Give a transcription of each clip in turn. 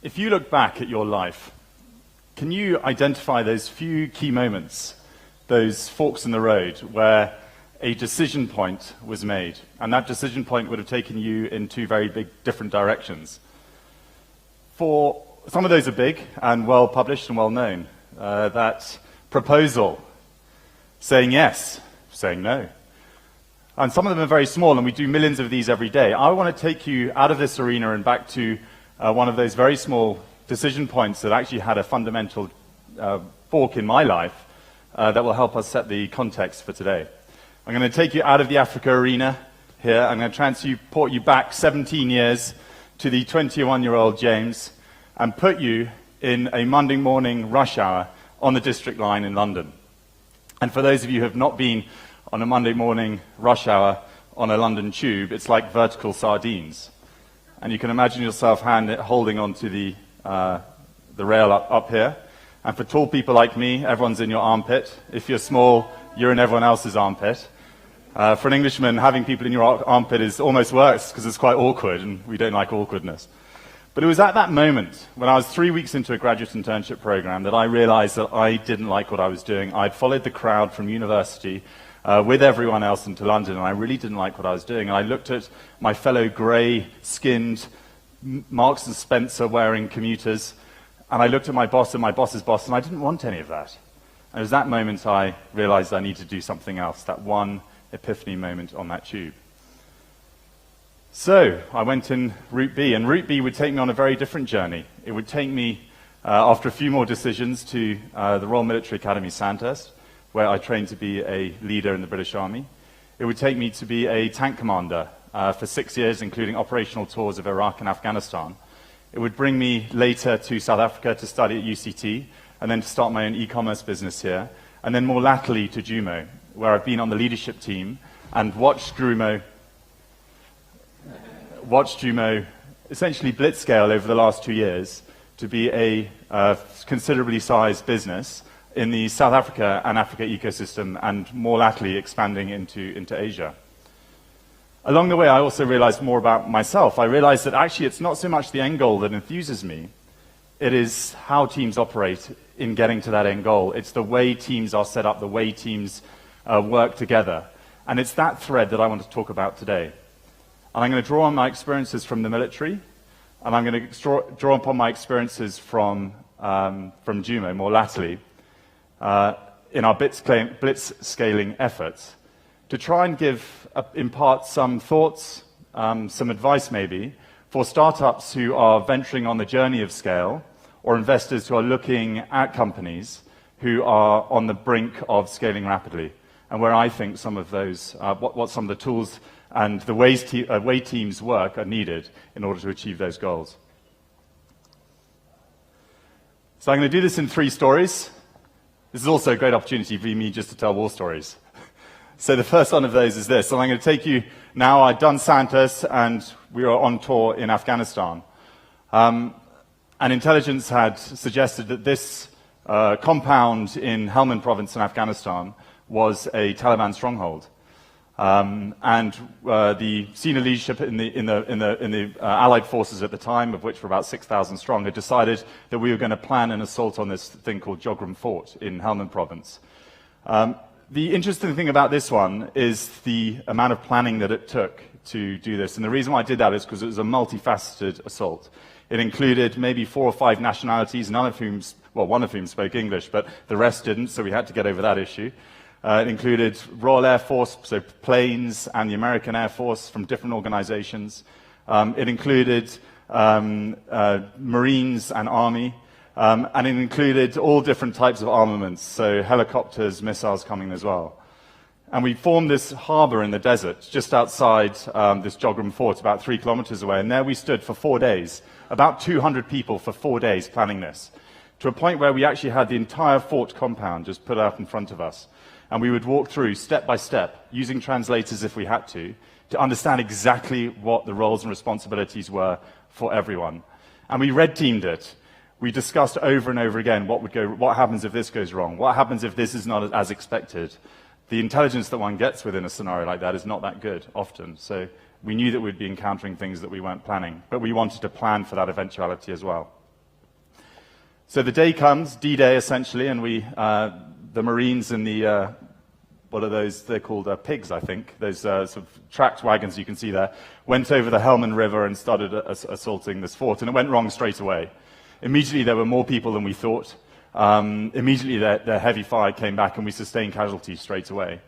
If you look back at your life, can you identify those few key moments, those forks in the road, where a decision point was made, and that decision point would have taken you in two very big different directions? For some of those are big and well published and well known. That proposal, saying yes, saying no. And some of them are very small, and we do millions of these every day. I want to take you out of this arena and back to one of those very small decision points that actually had a fundamental fork in my life that will help us set the context for today. I'm going to take you out of the Africa arena here. I'm going to transport you back 17 years to the 21-year-old James and put you in a Monday morning rush hour on the District Line in London. And for those of you who have not been on a Monday morning rush hour on a London tube, it's like vertical sardines. And you can imagine yourself holding onto the rail up here. And for tall people like me, everyone's in your armpit. If you're small, you're in everyone else's armpit. For an Englishman, having people in your armpit is almost worse because it's quite awkward, and we don't like awkwardness. But it was at that moment, when I was 3 weeks into a graduate internship program, that I realized that I didn't like what I was doing. I'd followed the crowd from university with everyone else into London, and I really didn't like what I was doing. And I looked at my fellow grey-skinned Marks & Spencer wearing commuters, and I looked at my boss and my boss's boss, and I didn't want any of that. And it was that moment I realized I needed to do something else, that one epiphany moment on that tube. So I went in Route B, and Route B would take me on a very different journey. It would take me, after a few more decisions, to the Royal Military Academy Sandhurst, where I trained to be a leader in the British Army. It would take me to be a tank commander for 6 years, including operational tours of Iraq and Afghanistan. It would bring me later to South Africa to study at UCT, and then to start my own e-commerce business here, and then more latterly to JUMO, where I've been on the leadership team and watched JUMO essentially blitzscale over the last 2 years to be a considerably sized business in the South Africa and Africa ecosystem, and more latterly expanding into Asia. Along the way, I also realized more about myself. I realized that actually it's not so much the end goal that enthuses me. It is how teams operate in getting to that end goal. It's the way teams are set up, the way teams work together. And it's that thread that I want to talk about today. And I'm going to draw on my experiences from the military, and I'm going to draw upon my experiences from JUMO more latterly in our blitzscaling efforts to try and impart some thoughts, some advice maybe, for startups who are venturing on the journey of scale, or investors who are looking at companies who are on the brink of scaling rapidly, and where I think some of those, what some of the tools and the way teams work are needed in order to achieve those goals. So I'm going to do this in 3 stories. This is also a great opportunity for me just to tell war stories. So the first one of those is this. So I'm going to take you now. I've done Sandhurst, and we were on tour in Afghanistan. And intelligence had suggested that this compound in Helmand province in Afghanistan was a Taliban stronghold. The senior leadership in the Allied forces at the time, of which were about 6,000 strong, had decided that we were going to plan an assault on this thing called Jogram Fort in Helmand province. The interesting thing about this one is the amount of planning that it took to do this. And the reason why I did that is because it was a multifaceted assault. It included maybe 4 or 5 nationalities, one of whom spoke English, but the rest didn't, so we had to get over that issue. It included Royal Air Force, so planes, and the American Air Force from different organizations. It included Marines and Army, and it included all different types of armaments, so helicopters, missiles coming as well. And we formed this harbor in the desert just outside this Jogram Fort, about 3 kilometers away, and there we stood for 4 days, about 200 people for 4 days planning this, to a point where we actually had the entire fort compound just put out in front of us. And we would walk through step by step, using translators if we had to understand exactly what the roles and responsibilities were for everyone. And we red teamed it. We discussed over and over again what happens if this goes wrong, what happens if this is not as expected. The intelligence that one gets within a scenario like that is not that good often. So we knew that we'd be encountering things that we weren't planning, but we wanted to plan for that eventuality as well. So the day comes, D-Day essentially, and the Marines and the, what are those, they're called pigs, I think, those sort of tracked wagons you can see there, went over the Helmand River and started assaulting this fort, and it went wrong straight away. Immediately there were more people than we thought. Immediately the heavy fire came back and we sustained casualties straight away.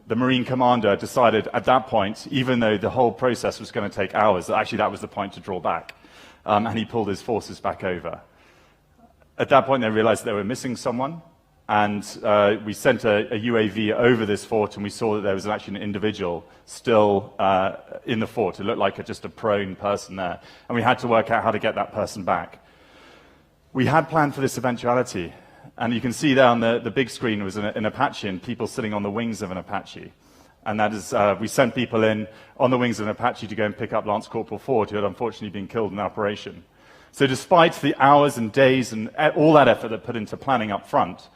The Marine commander decided at that point, even though the whole process was going to take hours, that actually that was the point to draw back. And he pulled his forces back over. At that point, they realized they were missing someone, and we sent a UAV over this fort, and we saw that there was actually an individual still in the fort. It looked like just a prone person there, and we had to work out how to get that person back. We had planned for this eventuality, and you can see there on the big screen was an Apache and people sitting on the wings of an Apache. And that is, we sent people in on the wings of an Apache to go and pick up Lance Corporal Ford, who had unfortunately been killed in the operation. So despite the hours and days and all that effort that put into planning up front,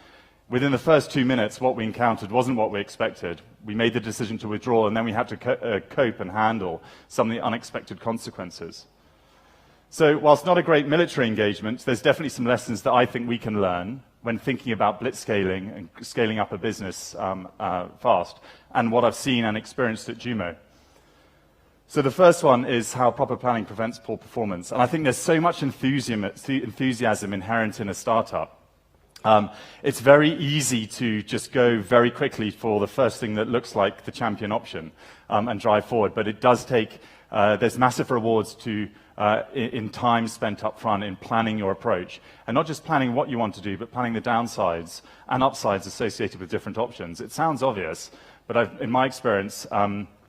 within the first 2 minutes, what we encountered wasn't what we expected. We made the decision to withdraw, and then we had to cope and handle some of the unexpected consequences. So whilst not a great military engagement, there's definitely some lessons that I think we can learn when thinking about blitzscaling and scaling up a business fast, and what I've seen and experienced at JUMO. So the first one is how proper planning prevents poor performance. And I think there's so much enthusiasm inherent in a startup. It's very easy to just go very quickly for the first thing that looks like the champion option and drive forward. But it does take, there's massive rewards in time spent up front in planning your approach. And not just planning what you want to do, but planning the downsides and upsides associated with different options. It sounds obvious, but in my experience,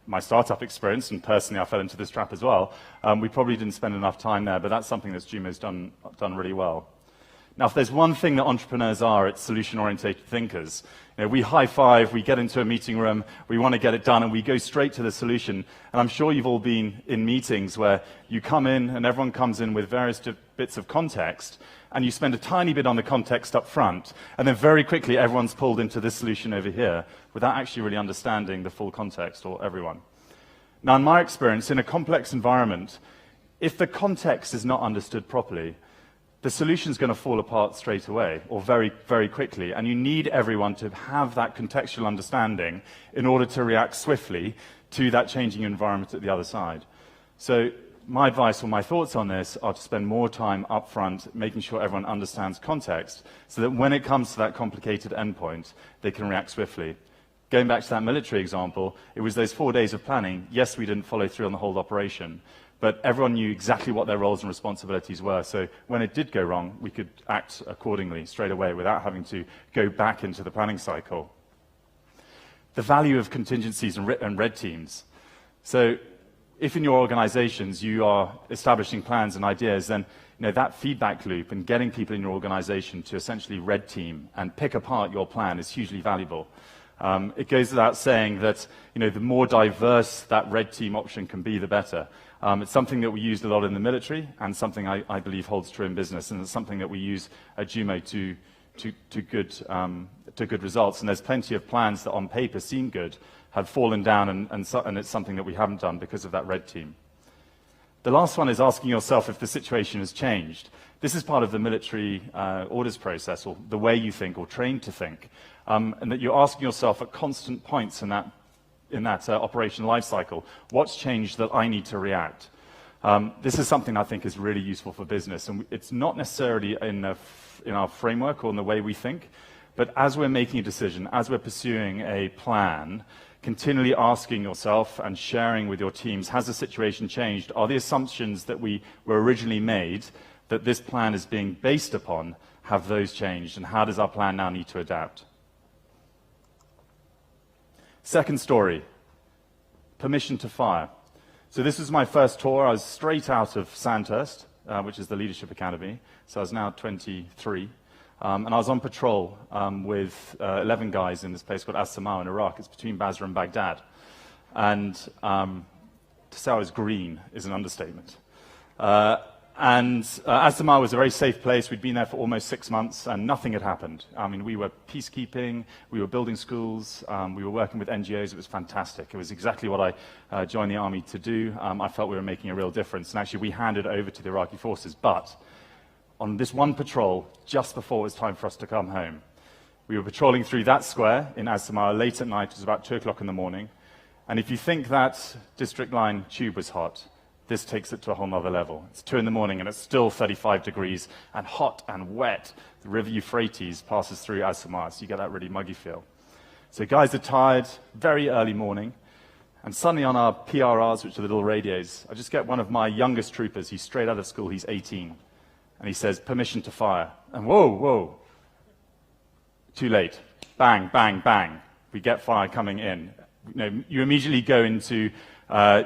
my startup experience, and personally I fell into this trap as well, we probably didn't spend enough time there, but that's something that JUMO's done really well. Now, if there's one thing that entrepreneurs are, it's solution-oriented thinkers. You know, we high-five, we get into a meeting room, we want to get it done, and we go straight to the solution. And I'm sure you've all been in meetings where you come in, and everyone comes in with various bits of context, and you spend a tiny bit on the context up front, and then very quickly everyone's pulled into this solution over here without actually really understanding the full context or everyone. Now, in my experience, in a complex environment, if the context is not understood properly, the solution's going to fall apart straight away or very, very quickly. And you need everyone to have that contextual understanding in order to react swiftly to that changing environment at the other side. So my advice or my thoughts on this are to spend more time up front making sure everyone understands context so that when it comes to that complicated endpoint, they can react swiftly. Going back to that military example, it was those 4 days of planning. Yes, we didn't follow through on the whole operation, but everyone knew exactly what their roles and responsibilities were. So when it did go wrong, we could act accordingly straight away without having to go back into the planning cycle. The value of contingencies and red teams. So if in your organizations you are establishing plans and ideas, then that feedback loop and getting people in your organization to essentially red team and pick apart your plan is hugely valuable. It goes without saying that the more diverse that red team option can be, the better. It's something that we used a lot in the military, and something I believe holds true in business, and it's something that we use at JUMO to good results. And there's plenty of plans that on paper seem good, have fallen down, and it's something that we haven't done because of that red team. The last one is asking yourself if the situation has changed. This is part of the military orders process, or the way you think, or trained to think, and that you're asking yourself at constant points in that operation life cycle, what's changed that I need to react? This is something I think is really useful for business, and it's not necessarily in our framework or in the way we think, but as we're making a decision, as we're pursuing a plan, continually asking yourself and sharing with your teams, has the situation changed? Are the assumptions that we were originally made, that this plan is being based upon, have those changed, and how does our plan now need to adapt? Second story, permission to fire. So this was my first tour. I was straight out of Sandhurst, which is the Leadership Academy. So I was now 23. And I was on patrol with 11 guys in this place called As-Samaa in Iraq. It's between Basra and Baghdad. And to say I was green is an understatement. As-Samaa was a very safe place. We'd been there for almost 6 months, and nothing had happened. I mean, we were peacekeeping, we were building schools, we were working with NGOs. It was fantastic. It was exactly what I joined the army to do. I felt we were making a real difference, and actually we handed over to the Iraqi forces. But on this one patrol just before it was time for us to come home. We were patrolling through that square in Assamara late at night. It was about 2 o'clock in the morning. And if you think that District Line tube was hot, this takes it to a whole nother level. It's 2 in the morning and it's still 35 degrees and hot and wet. The River Euphrates passes through Assamara, so you get that really muggy feel. So guys are tired, very early morning, and suddenly on our PRRs, which are little radios, I just get one of my youngest troopers. He's straight out of school, he's 18, and he says, "Permission to fire." And whoa, too late. Bang, bang, bang. We get fire coming in. You immediately go into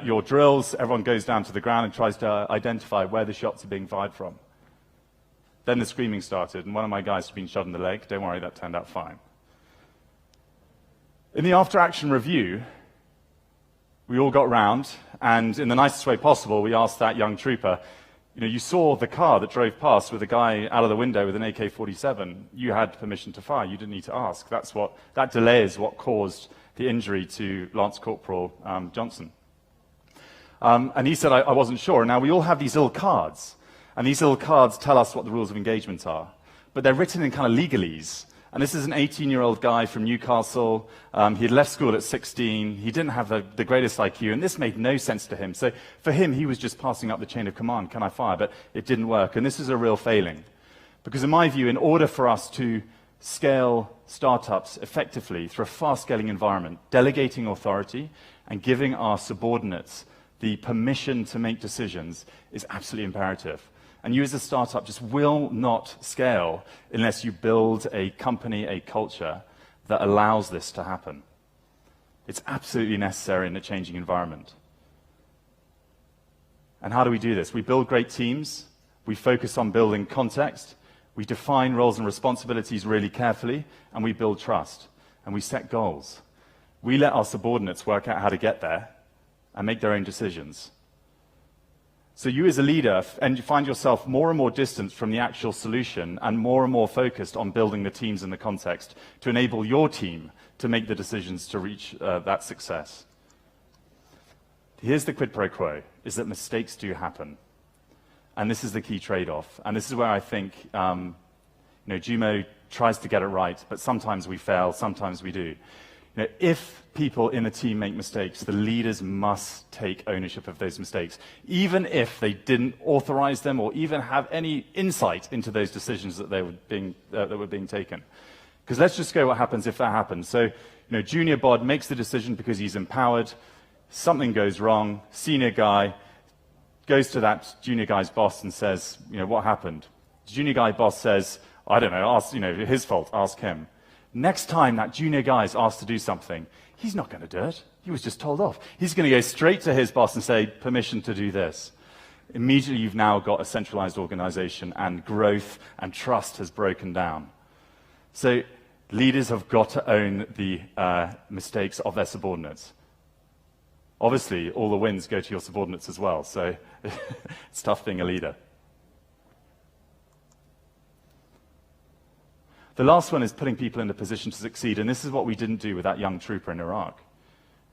your drills, everyone goes down to the ground and tries to identify where the shots are being fired from. Then the screaming started, and one of my guys had been shot in the leg. Don't worry, that turned out fine. In the after-action review, we all got round, and in the nicest way possible, we asked that young trooper, you saw the car that drove past with a guy out of the window with an AK-47. You had permission to fire. You didn't need to ask. That delay is what caused the injury to Lance Corporal Johnson. And he said, I wasn't sure. Now, we all have these little cards, and these little cards tell us what the rules of engagement are. But they're written in kind of legalese. And this is an 18-year-old guy from Newcastle. He had left school at 16. He didn't have the greatest IQ, and this made no sense to him. So for him, he was just passing up the chain of command, can I fire? But it didn't work, and this is a real failing. Because in my view, in order for us to scale startups effectively through a fast-scaling environment, delegating authority and giving our subordinates the permission to make decisions is absolutely imperative. And you as a startup just will not scale unless you build a company, a culture that allows this to happen. It's absolutely necessary in a changing environment. And how do we do this? We build great teams. We focus on building context. We define roles and responsibilities really carefully. And we build trust. And we set goals. We let our subordinates work out how to get there and make their own decisions. So you as a leader, and you find yourself more and more distant from the actual solution and more focused on building the teams and the context to enable your team to make the decisions to reach that success. Here's the quid pro quo, is that mistakes do happen. And this is the key trade-off. And this is where I think JUMO tries to get it right, but sometimes we fail, sometimes we do. If people in the team make mistakes, the leaders must take ownership of those mistakes, even if they didn't authorize them or even have any insight into those decisions that were being taken. Because let's just go what happens if that happens. So, junior bod makes the decision because he's empowered. Something goes wrong. Senior guy goes to that junior guy's boss and says, what happened? The junior guy boss says, I don't know, his fault, ask him. Next time that junior guy is asked to do something, he's not going to do it. He was just told off. He's going to go straight to his boss and say, permission to do this. Immediately, you've now got a centralized organization, and growth and trust has broken down. So leaders have got to own the mistakes of their subordinates. Obviously, all the wins go to your subordinates as well, so it's tough being a leader. The last one is putting people in a position to succeed, and this is what we didn't do with that young trooper in Iraq.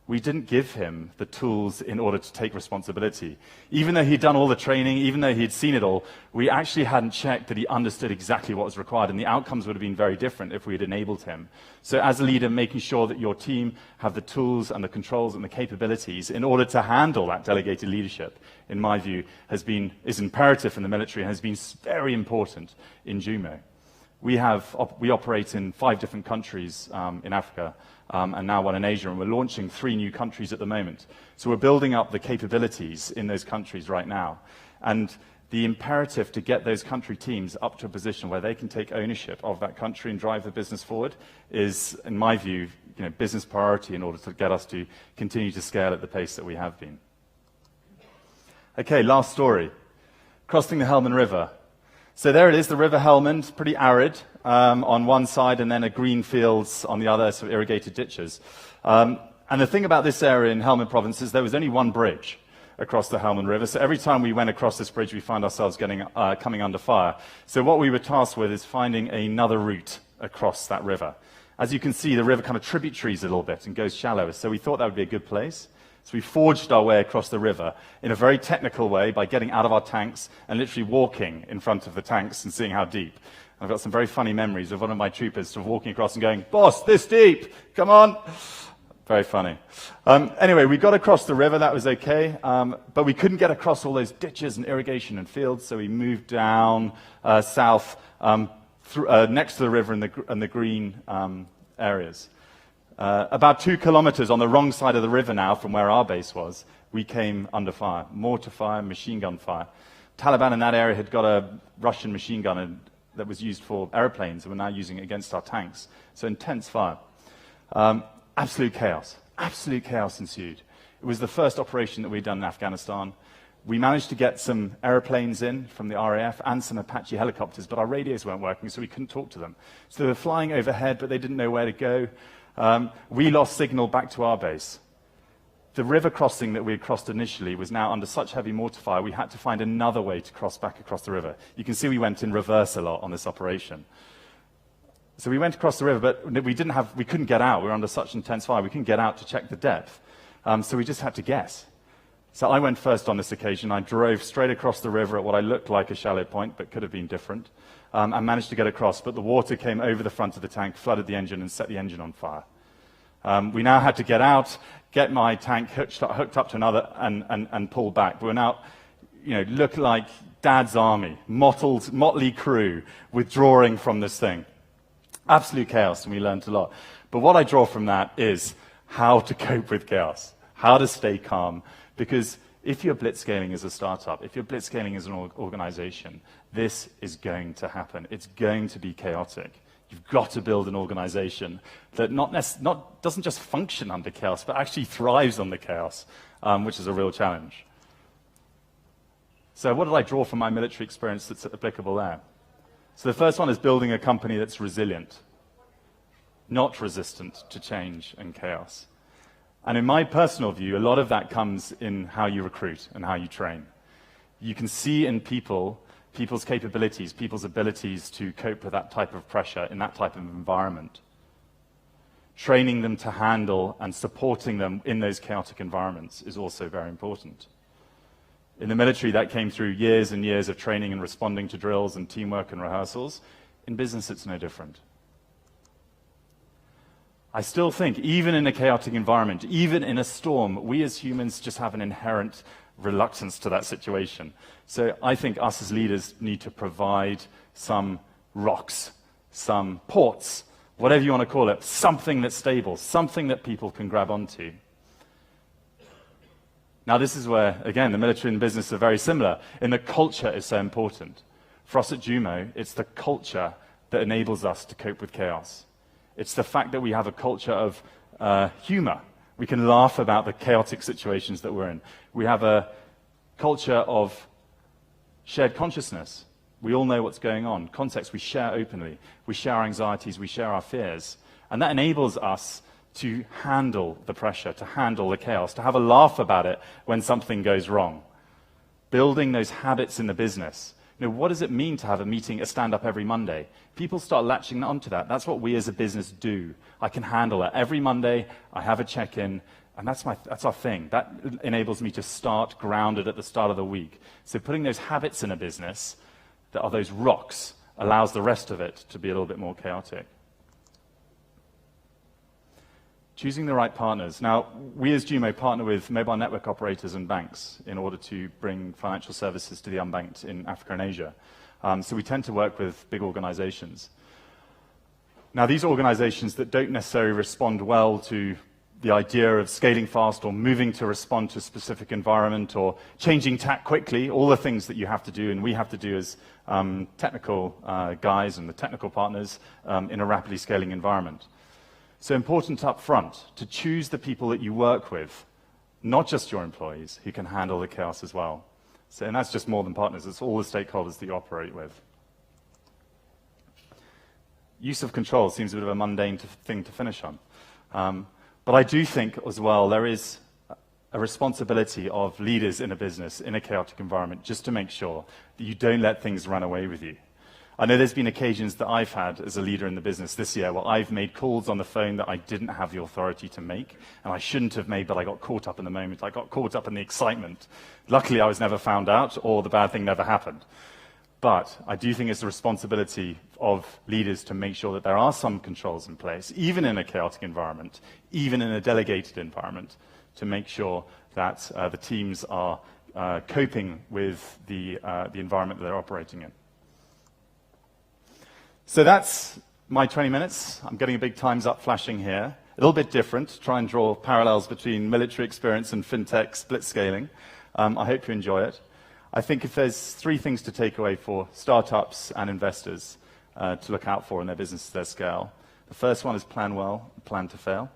We didn't give him the tools in order to take responsibility. Even though he'd done all the training, even though he'd seen it all, we actually hadn't checked that he understood exactly what was required, and the outcomes would have been very different if we had enabled him. So as a leader, making sure that your team have the tools and the controls and the capabilities in order to handle that delegated leadership, in my view, is imperative in the military and has been very important in JUMO. We operate in 5 different countries in Africa, and now one in Asia, and we're launching 3 new countries at the moment. So we're building up the capabilities in those countries right now. And the imperative to get those country teams up to a position where they can take ownership of that country and drive the business forward is, in my view, business priority in order to get us to continue to scale at the pace that we have been. Okay, last story. Crossing the Helmand River. So there it is, the River Helmand, pretty arid on one side, and then a green fields on the other, so irrigated ditches. And the thing about this area in Helmand province is there was only one bridge across the Helmand River, so every time we went across this bridge, we found ourselves coming under fire. So what we were tasked with is finding another route across that river. As you can see, the river kind of tributaries a little bit and goes shallower, so we thought that would be a good place. So we forged our way across the river in a very technical way by getting out of our tanks and literally walking in front of the tanks and seeing how deep. I've got some very funny memories of one of my troopers sort of walking across and going, "Boss, this deep, come on." Very funny. Anyway, we got across the river, that was okay, but we couldn't get across all those ditches and irrigation and fields, so we moved down south next to the river and the green areas. About 2 kilometers on the wrong side of the river now from where our base was, we came under fire. Mortar fire, machine gun fire. Taliban in that area had got a Russian machine gun that was used for airplanes, and were now using it against our tanks. So intense fire. Absolute chaos. Absolute chaos ensued. It was the first operation that we'd done in Afghanistan. We managed to get some airplanes in from the RAF and some Apache helicopters, but our radios weren't working, so we couldn't talk to them. So they were flying overhead, but they didn't know where to go. We lost signal back to our base. The river crossing that we had crossed initially was now under such heavy mortar fire, we had to find another way to cross back across the river. You can see we went in reverse a lot on this operation. So we went across the river, but we couldn't get out. We were under such intense fire, we couldn't get out to check the depth. So we just had to guess. So I went first on this occasion. I drove straight across the river at what I looked like a shallow point, but could have been different, and managed to get across. But the water came over the front of the tank, flooded the engine, and set the engine on fire. We now had to get out, get my tank hooked up to another, and pull back. We were now, look like Dad's army, motley crew, withdrawing from this thing. Absolute chaos, and we learned a lot. But what I draw from that is how to cope with chaos, how to stay calm. Because if you're blitzscaling as a startup, if you're blitzscaling as an organization, this is going to happen. It's going to be chaotic. You've got to build an organization that doesn't just function under chaos, but actually thrives on the chaos, which is a real challenge. So what did I draw from my military experience that's applicable there? So the first one is building a company that's resilient, not resistant to change and chaos. And in my personal view, a lot of that comes in how you recruit and how you train. You can see in people's capabilities, people's abilities to cope with that type of pressure in that type of environment. Training them to handle and supporting them in those chaotic environments is also very important. In the military, that came through years and years of training and responding to drills and teamwork and rehearsals. In business, it's no different. I still think, even in a chaotic environment, even in a storm, we as humans just have an inherent reluctance to that situation. So I think us as leaders need to provide some rocks, some ports, whatever you want to call it, something that's stable, something that people can grab onto. Now this is where, again, the military and business are very similar, in the culture is so important. For us at JUMO, it's the culture that enables us to cope with chaos. It's the fact that we have a culture of humor. We can laugh about the chaotic situations that we're in. We have a culture of shared consciousness. We all know what's going on. Context we share openly. We share our anxieties, we share our fears. And that enables us to handle the pressure, to handle the chaos, to have a laugh about it when something goes wrong. Building those habits in the business. What does it mean to have a meeting, a stand-up every Monday? People start latching onto that. That's what we as a business do. I can handle it. Every Monday, I have a check-in, and that's our thing. That enables me to start grounded at the start of the week. So putting those habits in a business, that are those rocks, allows the rest of it to be a little bit more chaotic. Choosing the right partners. Now, we as JUMO partner with mobile network operators and banks in order to bring financial services to the unbanked in Africa and Asia. So we tend to work with big organizations. Now, these organizations that don't necessarily respond well to the idea of scaling fast or moving to respond to a specific environment or changing tack quickly, all the things that you have to do and we have to do as technical guys and the technical partners in a rapidly scaling environment. So important up front to choose the people that you work with, not just your employees, who can handle the chaos as well. So, and that's just more than partners, it's all the stakeholders that you operate with. Use of control seems a bit of a mundane thing to finish on. But I do think as well there is a responsibility of leaders in a business, in a chaotic environment, just to make sure that you don't let things run away with you. I know there's been occasions that I've had as a leader in the business this year where I've made calls on the phone that I didn't have the authority to make, and I shouldn't have made, but I got caught up in the moment. I got caught up in the excitement. Luckily, I was never found out, or the bad thing never happened. But I do think it's the responsibility of leaders to make sure that there are some controls in place, even in a chaotic environment, even in a delegated environment, to make sure that the teams are coping with the environment that they're operating in. So that's my 20 minutes. I'm getting a big time's up flashing here. A little bit different, try and draw parallels between military experience and FinTech's Blitzscaling. I hope you enjoy it. I think if there's 3 things to take away for startups and investors to look out for in their business at their scale. The first one is plan well, plan to fail.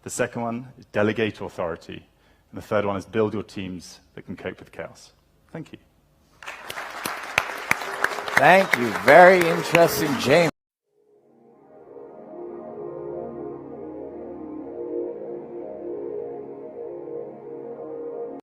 The second one is delegate authority. And the third one is build your teams that can cope with chaos. Thank you. Thank you. Very interesting, James.